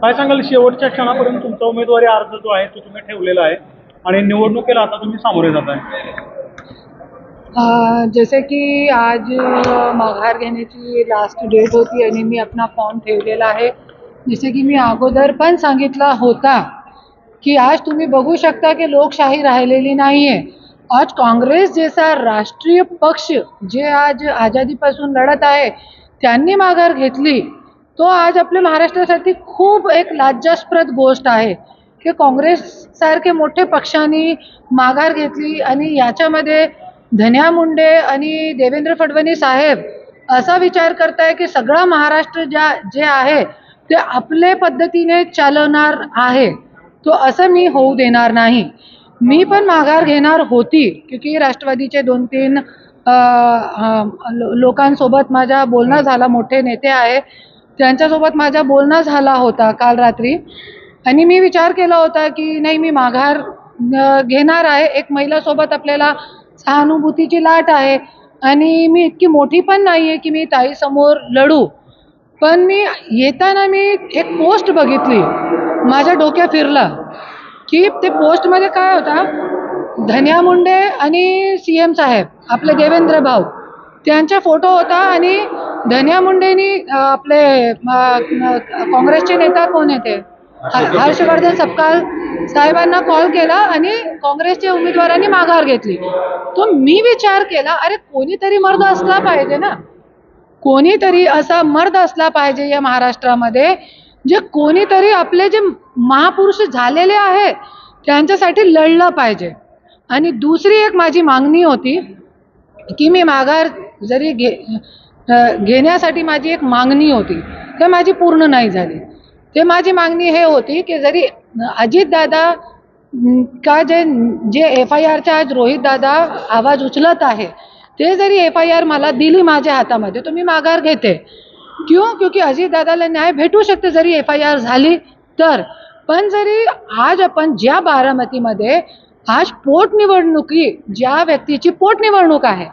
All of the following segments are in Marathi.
काय सांगाल शेवटच्या क्षणापर्यंत तुमचा उमेदवारी अर्ज जो आहे तो तुम्ही ठेवलेला आहे आणि निवडणुकीला आता तुम्ही सामोरे जात आहे? जैसे की आज माघार घेण्याची लास्ट डेट होती आणि मी अपना फॉर्म ठेवलेला आहे. जसे की मी अगोदर पण सांगितला होता की आज तुम्ही बघू शकता की लोकशाही राहिलेली नाही आहे. आज काँग्रेस जैसा राष्ट्रीय पक्ष जे आज आझादीपासून लढत आहे त्यांनी माघार घेतली, तो आज आपल्या महाराष्ट्रासाठी खूप एक लाज्यास्पद गोष्ट आहे की काँग्रेससारखे मोठे पक्षांनी माघार घेतली आणि याच्यामध्ये धन्या मुंडे आणि देवेंद्र फडणवीस साहेब असा विचार करताय की सगळा महाराष्ट्र जे आहे ते आपल्या पद्धतीने चालवणार आहे. तो असं मी होऊ देणार नाही. मी पण माघार घेणार होती क्योंकि राष्ट्रवादीचे 2-3 लोकांसोबत माझा बोलणं झाला, मोठे नेते आहे त्यांच्यासोबत माझा बोलणं झाला होता काल रात्री आणि मी विचार केला होता की नाही मी माघार घेणार आहे. एक महिलासोबत आपल्याला सहानुभूतीची लाट आहे आणि मी इतकी मोठी पण नाही आहे की मी ताईसमोर लढू. पण मी येताना मी एक पोस्ट बघितली, माझ्या डोक्यात फिरलं की ते पोस्टमध्ये काय होता, धन्या मुंडे आणि CM साहेब आपले देवेंद्र भाऊ त्यांचा फोटो होता आणि धन्या मुंडेनी आपले काँग्रेसचे नेता कोण येते हर्षवर्धन सपकाळ साहेबांना कॉल केला आणि काँग्रेसच्या उमेदवारांनी माघार घेतली. तो मी विचार केला अरे कोणीतरी मर्द असला पाहिजे ना, कोणीतरी असा मर्द असला पाहिजे या महाराष्ट्रामध्ये जे कोणीतरी आपले जे महापुरुष झालेले आहे त्यांच्यासाठी लढलं पाहिजे. आणि दुसरी एक माझी मागणी होती की मी माघार जरी घेण्यासाठी माझी एक मागणी होती ते माझी पूर्ण नाही झाली. ते माझी मागणी हे होती की जरी अजितदादा का जे FIRच्या आज रोहितदादा आवाज उचलत आहे ते जरी FIR मला दिली माझ्या हातामध्ये तो मी माघार घेते. क्योंकि अजितदादाला न्याय भेटू शकते जरी FIR झाली तर. पण जरी आज आपण ज्या बारामतीमध्ये आज पोटनिवडणुकी ज्या व्यक्तीची पोटनिवडणूक आहे,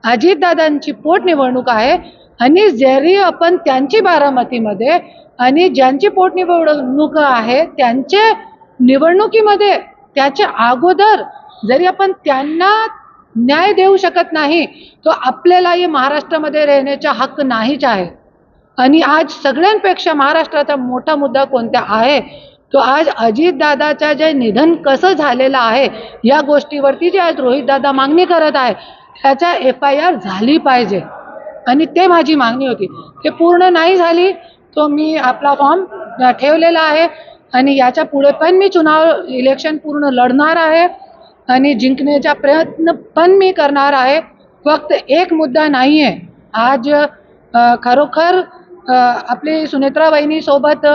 अजितदादांची पोटनिवडणूक आहे आणि जरी आपण त्यांची बारामतीमध्ये आणि ज्यांची पोटनिवडणूक आहे त्यांच्या निवडणुकीमध्ये त्याच्या अगोदर जरी आपण त्यांना न्याय देऊ शकत नाही तो आपल्याला या महाराष्ट्रामध्ये राहण्याचा हक्क नाहीच आहे. आणि आज सगळ्यांपेक्षा महाराष्ट्राचा मोठा मुद्दा कोणता आहे तो आज अजितदादाच्या जे निधन कसं झालेलं आहे या गोष्टीवरती जे आज रोहितदादा मागणी करत आहे त्याचा FIR झाली पाहिजे आणि ते माझी मागणी होती. ते पूर्ण नाही झाली तो मी आपला फॉर्म ठेवलेला आहे आणि याच्या पुढे पण मी इलेक्शन पूर्ण लढणार आहे आणि जिंकण्याचा प्रयत्न पण मी करणार आहे. फक्त एक मुद्दा नाही आहे. आज खरोखर आपली सुनेत्रा वहिनीसोबत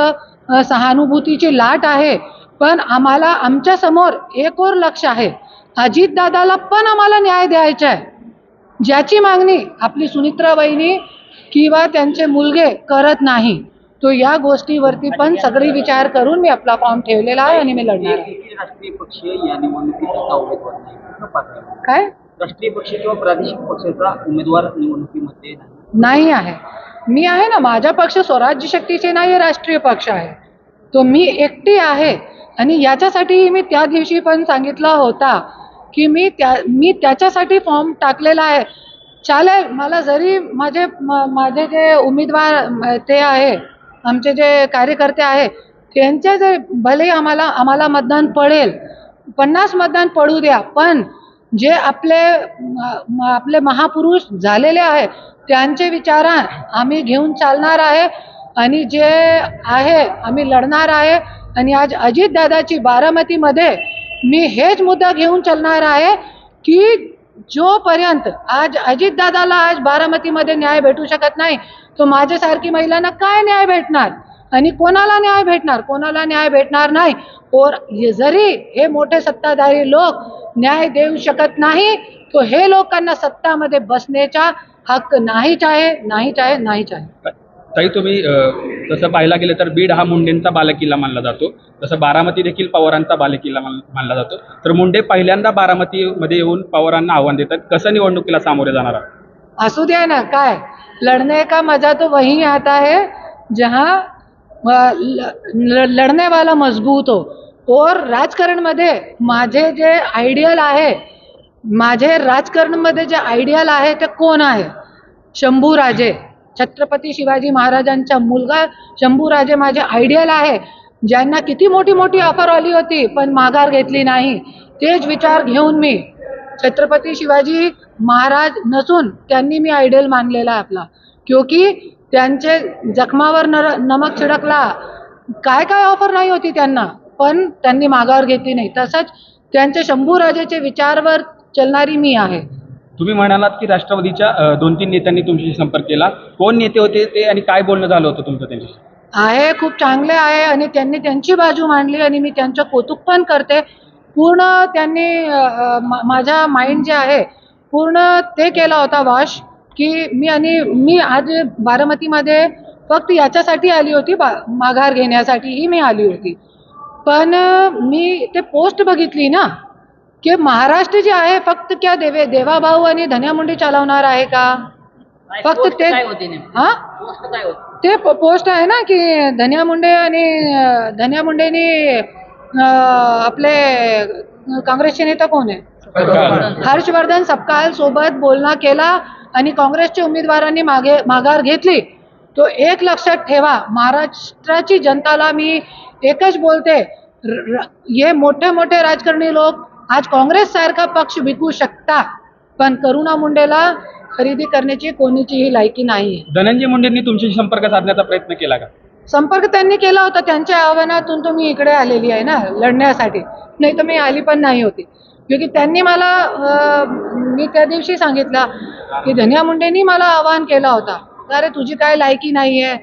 सहानुभूतीची लाट आहे पण आम्हाला आमच्या समोर एक और लक्ष आहे, अजितदादाला पण आम्हाला न्याय द्यायचा आहे ज्याची मागणी आपली सुनेत्रा वहिनी किंवा त्यांचे मुलगे करत नाही. तो या गोष्टीवरती पण सगळी विचार करून मी आपला फॉर्म ठेवलेला आहे आणि मी लढणार आहे. राष्ट्रीय पक्ष या निवडणुकीचा उमेदवार नाही काय राष्ट्रीय पक्ष किंवा प्रादेशिक पक्षाचा उमेदवार निवडणुकीमध्ये नाही आहे. मी आहे ना, माझा पक्ष स्वराज्य शक्तीचे नाही राष्ट्रीय पक्ष आहे, तो मी एकटी आहे आणि याच्यासाठी मी त्या दिवशी पण सांगितला होता की मी त्याच्यासाठी फॉर्म टाकलेला आहे. चालेल मला जरी माझे जे उमेदवार ते आहे आमचे जे कार्यकर्ते आहे त्यांचे जे भले आम्हाला मतदान पडेल 50 मतदान पडू द्या पण जे आपले महापुरुष झालेले आहे त्यांचे विचार आम्ही घेऊन चालणार आहे आणि जे आहे आम्ही लढणार आहे. आणि आज अजितदादाची बारामतीमध्ये मी हेच मुद्दा घेऊन चालणार आहे की जोपर्यंत आज अजितदादाला आज बारामतीमध्ये न्याय भेटू शकत नाही तो माझ्यासारखी महिलांना काय न्याय भेटणार आणि कोणाला न्याय भेटणार नाही. और जरी हे मोठे सत्ताधारी लोक न्याय देऊ शकत नाही तो हे लोकांना सत्तामध्ये बसण्याचा हक्क नाहीच आहे. ताई तुम्ही तसं पाहायला गेलं तर बीड हा मुंडेंचा बालेकिल्ला मानला जातो, तसं बारामती देखील पवारांचा बालेकिल्ला मानला जातो. तर मुंडे पहिल्यांदा बारामतीमध्ये येऊन पवारांना आव्हान देतात, कसं निवडणुकीला सामोरे जाणार? असू द्या ना, काय लढने का मजा तो वही आता है जहाँ लढने वाला मजबूत हो. और राजकारणमध्ये माझे जे आयडियल आहे, माझे राजकारणमध्ये जे आयडियल आहे ते कोण आहे? शंभूराजे, छत्रपती शिवाजी महाराजांचा मुलगा शंभूराजे माझे आयडियल आहे. ज्यांना किती मोठी मोठी ऑफर आली होती पण माघार घेतली नाही. तेच विचार घेऊन मी छत्रपती शिवाजी महाराज नसून त्यांनी मी आयडियल मानलेला आहे आपला. क्योंकि त्यांचे जखमावर नमक छिडकला. काय काय ऑफर नाही होती त्यांना, पण त्यांनी माघार घेतली नाही. तसंच त्यांच्या शंभूराजेचे विचारवर चलणारी मी आहे. तुम्ही म्हणालात की राष्ट्रवादीच्या 2-3 नेत्यांनी तुमच्याशी संपर्क केला. कोण नेते होते ते आणि काय बोलणं झालं होतं तुमचं त्यांच्याशी? आहे, खूप चांगले आहे आणि त्यांनी त्यांची बाजू मांडली आणि मी त्यांचं कौतुक पण करते. पूर्ण त्यांनी माझा माइंड जे आहे पूर्ण ते केला होता वॉश, की मी आज बारामतीमध्ये फक्त याच्यासाठी आली होती, माघार घेण्यासाठीही मी आली होती. पण मी ते पोस्ट बघितली ना, की महाराष्ट्र जे आहे फक्त क्या देवाभाऊ आणि धन्या मुंडे चालवणार आहे का? फक्त ते हां ते पोस्ट आहे ना की धन्या मुंडेनी आपले काँग्रेसचे नेता कोण आहे? हर्षवर्धन सपकाळ सोबत बोलणं केला आणि काँग्रेसच्या उमेदवारांनी माघार घेतली. तो एक लक्षात ठेवा, महाराष्ट्राची जनताला मी एकच बोलते, हे मोठे मोठे राजकारणी लोक आज काँग्रेस सारखा पक्ष विकू शकता, पण करुणा मुंडेला खरेदी करण्याची कोणीचीही लायकी नाही. धनंजय मुंडेंनी तुमच्याशी संपर्क साधण्याचा प्रयत्न केला का? संपर्क त्यांनी केला होता. त्यांच्या आव्हानातून तर मी इकडे आलेली आहे ना लढण्यासाठी, नाही तर मी आली पण नाही होती. क्योंकि त्यांनी मला मी त्या दिवशी सांगितलं की धन्या मुंडेंनी मला आवाहन केला होता, अरे तुझी काय लायकी नाही आहे,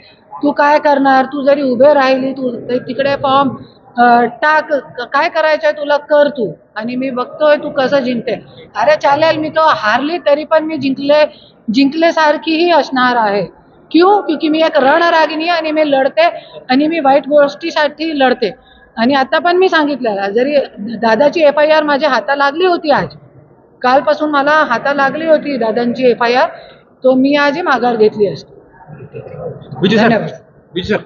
तू काय करणार, तू जरी उभे राहिली तू तिकडे फॉर्म टाक, काय करायचं आहे तुला कर तू, आणि मी बघतोय तू कसं जिंकते. अरे चालेल, मी तो हारली तरी पण मी जिंकल्यासारखीही असणार आहे. क्योंकि मी एक रणरागिणी आणि मी लढते आणि मी वाईट गोष्टीसाठी लढते. आणि आता पण मी सांगितलं, जरी दादाची FIR माझ्या हाता लागली होती, आज कालपासून मला हाता लागली होती दादांची FIR, तो मी आजही माघार घेतली असते. विजय सर